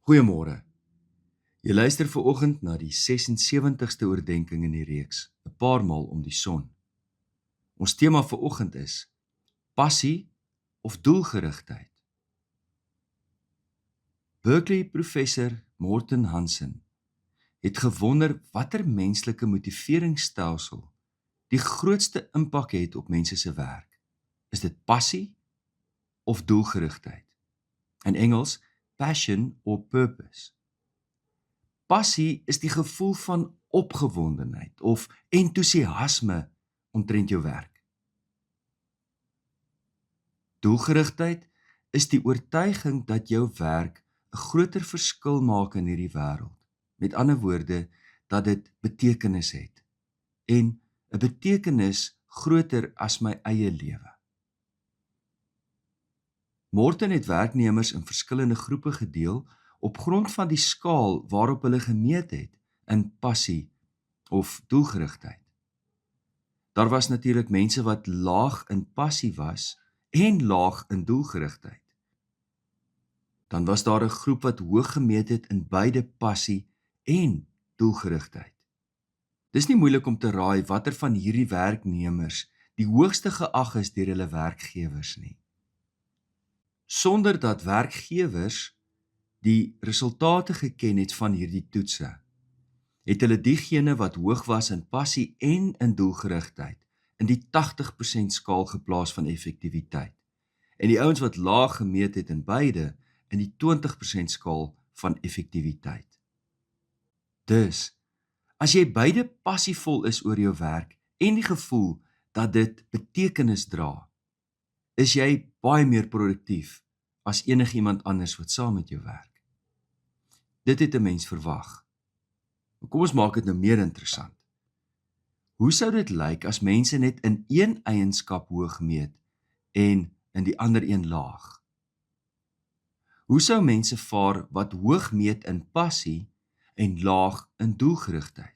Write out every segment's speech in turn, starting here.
Goeiemôre. Jy luister vanoggend na die 76ste oordeenking in die reeks, 'n paar maal om die son. Ons tema vanoggend is passie of doelgerigtheid. Berkeley professor Morten Hansen het gewonder watter menslike motiveringsstelsel die grootste impak het op mense se werk. Is dit passie of doelgerigtheid? In Engels, passion or purpose. Passie is die gevoel van opgewondenheid of entoesiasme omtrent jou werk. Doelgerigtheid is die oortuiging dat jou werk 'n groter verskil maak in hierdie wêreld. Met ander woorde, dat dit betekenis het en 'n betekenis groter as my eie lewe. Morten het werknemers in verskillende groepe gedeel op grond van die skaal waarop hulle gemeet het in passie of doelgerigtheid. Daar was natuurlik mense wat laag in passie was en laag in doelgerigtheid. Dan was daar 'n groep wat hoog gemeet het in beide passie en doelgerigtheid. Dis nie moeilik om te raai watter van hierdie werknemers die hoogste geag is deur hulle werkgewers nie. Sonder dat werkgewers die resultate geken het van hierdie toetse, het hulle diegene wat hoog was in passie en in doelgerigtheid in die 80% skaal geplaas van effektiwiteit en die ouens wat laag gemeet het in beide in die 20% skaal van effektiwiteit. Dus, as jy beide passievol is oor jou werk en die gevoel dat dit betekenis dra, is jy baie meer produktief as enigiemand anders wat saam met jou werk. Dit het 'n mens verwag. Kom ons maak dit nou meer interessant. Hoe sou dit lyk as mense net in een eienskap hoog meet en in die ander een laag? Hoe sou mense vaar wat hoog meet in passie en laag in doelgerigtheid?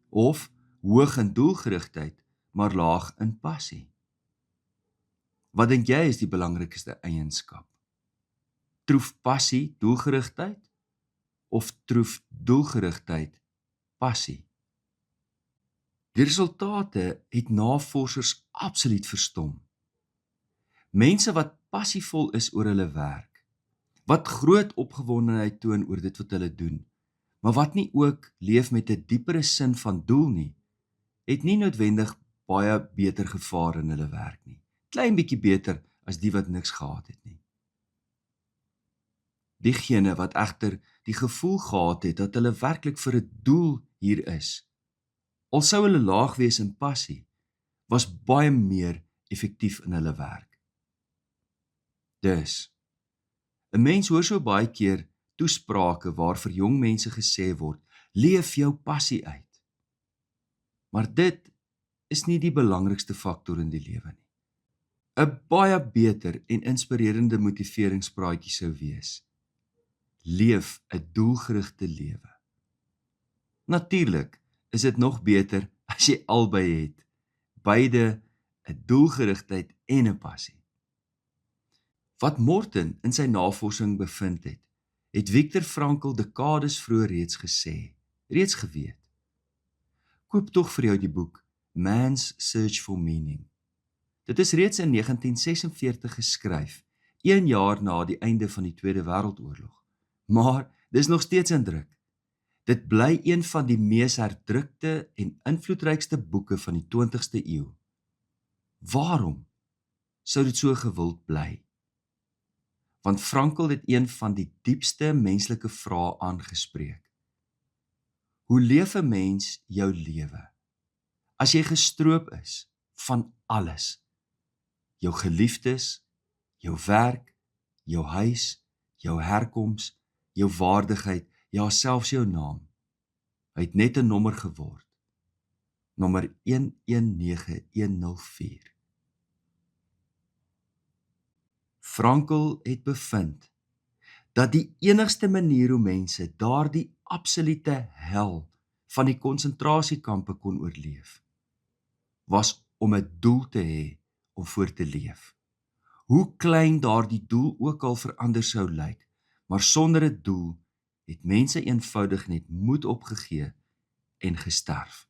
Of hoog in doelgerigtheid, maar laag in passie? Wat dink jy is die belangrikste eienskap? Troef passie doelgerigtheid of troef doelgerigtheid passie? Die resultate het navorsers absoluut verstom. Mense wat passievol is oor hulle werk, wat groot opgewondenheid toon oor dit wat hulle doen, maar wat nie ook leef met 'n diepere sin van doel nie, het nie noodwendig baie beter gevaar in hulle werk nie. Klein bietjie beter as die wat niks gehad het nie. Diegene wat egter die gevoel gehad het dat hulle werklik vir 'n doel hier is, al sou hulle laag wees in passie, was baie meer effektief in hulle werk. Dus, 'n mens hoor so baie keer toesprake waar vir jong mense gesê word, leef jou passie uit. Maar dit is nie die belangrikste faktor in die lewe nie. 'n Baie beter en inspirerende motiveringspraatjie sou wees: leef 'n doelgerigte lewe. Natuurlik is dit nog beter as jy albei het, beide 'n doelgerigtheid en 'n passie. Wat Morten in sy navorsing bevind het Viktor Frankl dekades vroeër reeds geweet. Koop tog vir jou die boek Man's Search for Meaning. Dit is reeds in 1946 geskryf, 1 jaar na die einde van die Tweede Wêreldoorlog. Maar dis nog steeds in druk. Dit bly een van die mees herdrukte en invloedrykste boeke van die 20ste eeu. Waarom sou dit so gewild bly? Want Frankl het een van die diepste menslike vrae aangespreek. Hoe leef 'n mens jou lewe as jy gestroop is van alles? Jou geliefdes, jou werk, jou huis, jou herkoms, jou waardigheid, ja selfs jou naam. Hy het net 'n nommer geword. Nommer 119104. Frankl het bevind dat die enigste manier hoe mense daardie absolute hel van die konsentrasiekampe kon oorleef, was om 'n doel te hê om voor te leef. Hoe klein daardie doel ook al verander sou lyk, maar sonder 'n doel het mense eenvoudig net moed opgegee en gesterf.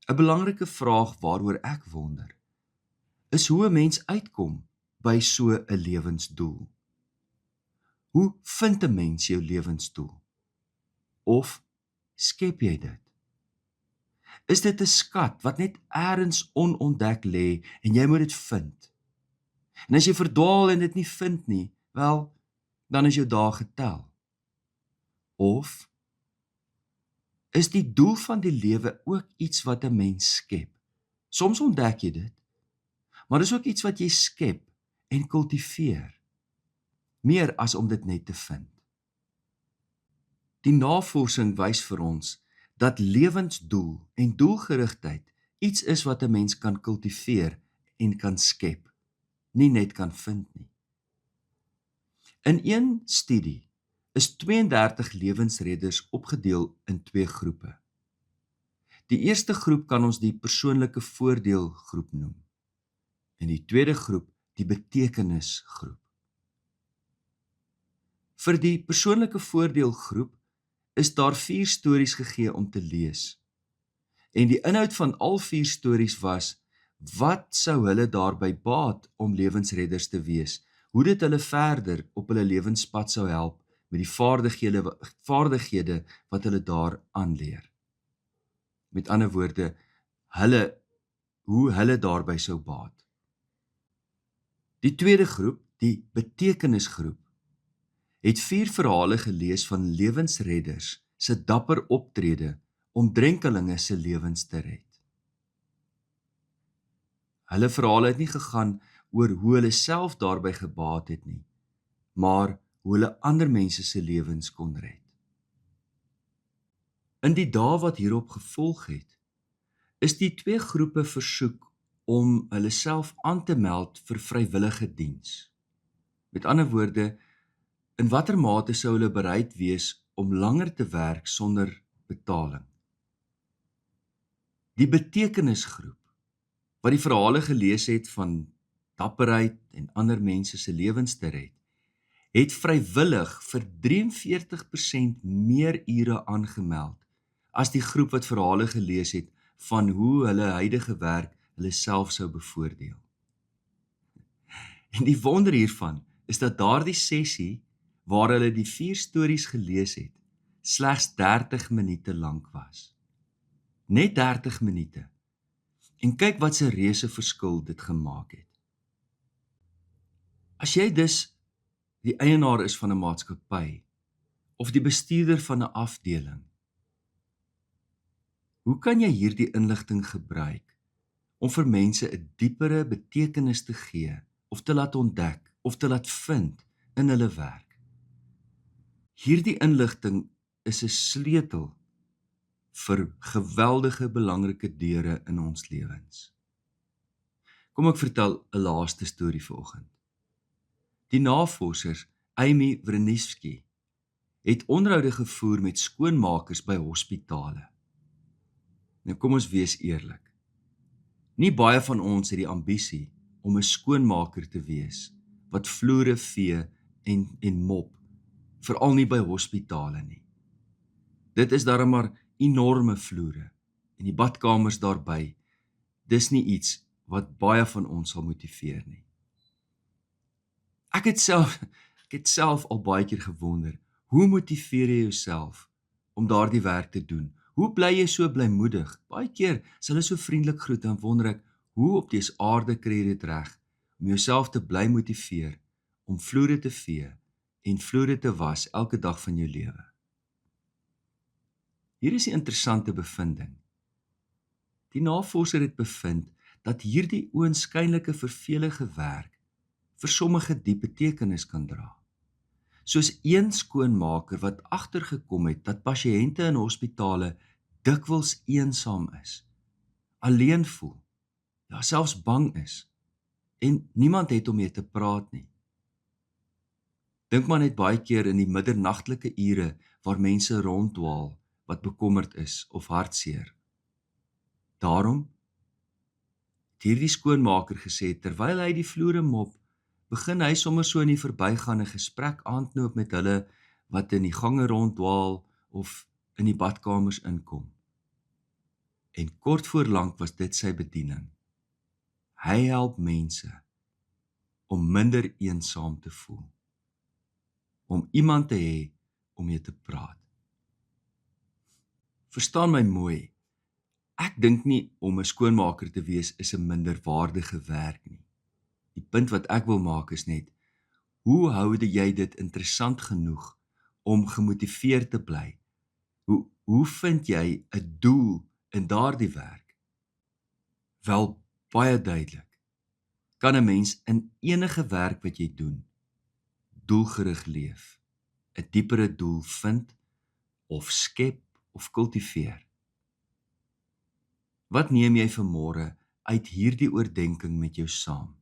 'n Belangrike vraag waaroor ek wonder, is hoe 'n mens uitkom by so 'n lewensdoel. Hoe vind 'n mens jou lewensdoel? Of skep jy dit? Is dit 'n skat wat net elders onontdek lê en jy moet dit vind? En as jy verdwaal en dit nie vind nie, wel, dan is jou dae getel. Of is die doel van die lewe ook iets wat 'n mens skep? Soms ontdek jy dit, maar dis ook iets wat jy skep en kultiveer, meer as om dit net te vind. Die navorsing wys vir ons dat lewensdoel en doelgerigtheid iets is wat 'n mens kan kultiveer en kan skep, nie net kan vind nie. In een studie is 32 lewensredders opgedeel in 2 groepe. Die eerste groep kan ons die persoonlike voordeelgroep noem, en die tweede groep die betekenisgroep. Vir die persoonlike voordeelgroep is daar 4 stories gegee om te lees. En die inhoud van al 4 stories was, wat sou hulle daarby baat om lewensredders te wees? Hoe dit hulle verder op hulle lewenspad sou help met die vaardighede wat hulle daar aanleer. Met ander woorde, hoe hulle daarby sou baat. Die tweede groep, die betekenisgroep, het 4 verhale gelees van lewensredders se dapper optrede om drenkelinge se lewens te red. Hulle verhale het nie gegaan oor hoe hulle self daarby gebaat het nie, maar hoe hulle ander mense se lewens kon red. In die dae wat hierop gevolg het, is die 2 groepe versoek om hulle self aan te meld vir vrywillige diens. Met ander woorde, in watter mate sou hulle bereid wees om langer te werk sonder betaling? Die betekenisgroep, wat die verhale gelees het van dapperheid en ander mense se lewens te red, het vrywillig vir 43% meer ure aangemeld as die groep wat verhale gelees het van hoe hulle huidige werk hulle self sou bevoordeel. En die wonder hiervan is dat daardie sessie waar hulle die 4 stories gelees het, slegs 30 minute lank was. Net 30 minute. En kyk wat 'n reuse verskil dit gemaak het. As jy dus die eienaar is van 'n maatskappy of die bestuurder van 'n afdeling, hoe kan jy hierdie inligting gebruik om vir mense 'n diepere betekenis te gee of te laat ontdek of te laat vind in hulle werk? Hierdie inligting is 'n sleutel vir geweldige belangrike deure in ons lewens. Kom ek vertel 'n laaste storie vanoggend. Die navorsers Amy Wroniewski het onderhoude gevoer met skoonmakers by hospitale. Nou kom ons wees eerlik. Nie baie van ons het die ambisie om 'n skoonmaker te wees wat vloere vee en mop, veral nie by hospitale nie. Dit is darem maar enorme vloere en die badkamers daarby. Dis nie iets wat baie van ons sal motiveer nie. Ek het self al baie keer gewonder, hoe motiveer jy jouself om daardie werk te doen? Hoe bly jy so blymoedig? Baie keer sal hulle so vriendelik groet en wonder ek, hoe op dese aarde kry jy dit reg om jouself te bly motiveer om vloere te vee en vloere te was elke dag van jou lewe? Hier is 'n interessante bevinding. Die navorser het bevind dat hierdie oënskynlike vervelige werk vir sommige diep betekenis kan dra. Soos een skoonmaker wat agtergekom het dat pasiënte in hospitale dikwels eensaam is, alleen voel, ja selfs bang is, en niemand het om mee te praat nie. Dink maar net baie keer in die middernagtelike ure waar mense ronddwaal wat bekommerd is of hartseer. Daarom het hierdie skoonmaker gesê, terwyl hy die vloere mop, begin hy sommer so in die verbygaan 'n gesprek aanknoop met hulle wat in die gange ronddwaal of in die badkamers inkom. En kort voor lank was dit sy bediening. Hy help mense om minder eensaam te voel, om iemand te hê om mee te praat. Verstaan my mooi, ek dink nie om 'n skoonmaker te wees is 'n minderwaardige werk nie. Die punt wat ek wil maak is net, hoe hou jy dit interessant genoeg om gemotiveerd te bly? Hoe vind jy 'n doel in daardie werk? Wel, baie duidelik. Kan 'n mens in enige werk wat jy doen, doelgerig leef, 'n diepere doel vind, of skep, of kultiveer? Wat neem jy vanmôre uit hierdie oordeenking met jou saam?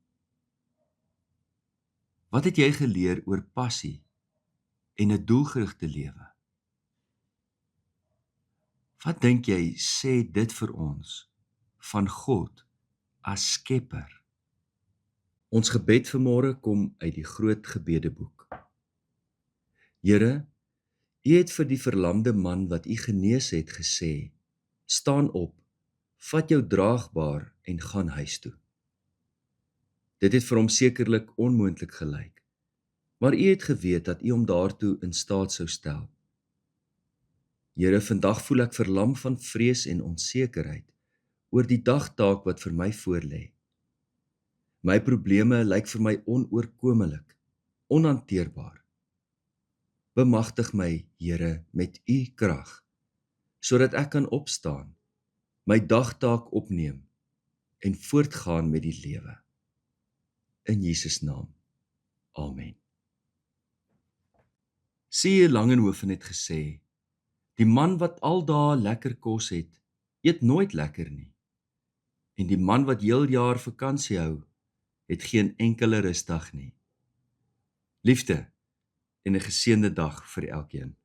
Wat het jy geleer oor passie en 'n doelgerigte lewe? Wat dink jy sê dit vir ons van God as skepper? Ons gebed vanmôre kom uit die groot gebedeboek. Here, U het vir die verlamde man wat U genees het gesê, staan op, vat jou draagbaar en gaan huis toe. Dit het vir hom sekerlik onmoontlik gelyk, maar U het geweet dat U hom daartoe in staat sou stel. Here, vandag voel ek verlam van vrees en onsekerheid oor die dagtaak wat vir my voorlê. My probleme lyk vir my onoorkomelik, onhanteerbaar. Bemagtig my, Here, met U krag, sodat ek kan opstaan, my dagtaak opneem en voortgaan met die lewe. In Jesus naam. Amen. C.H. Langenhoven het gesê, die man wat aldaar lekker kos het, eet nooit lekker nie. En die man wat heel jaar vakansie hou, het geen enkele rusdag nie. Liefde en 'n geseënde dag vir elkeen.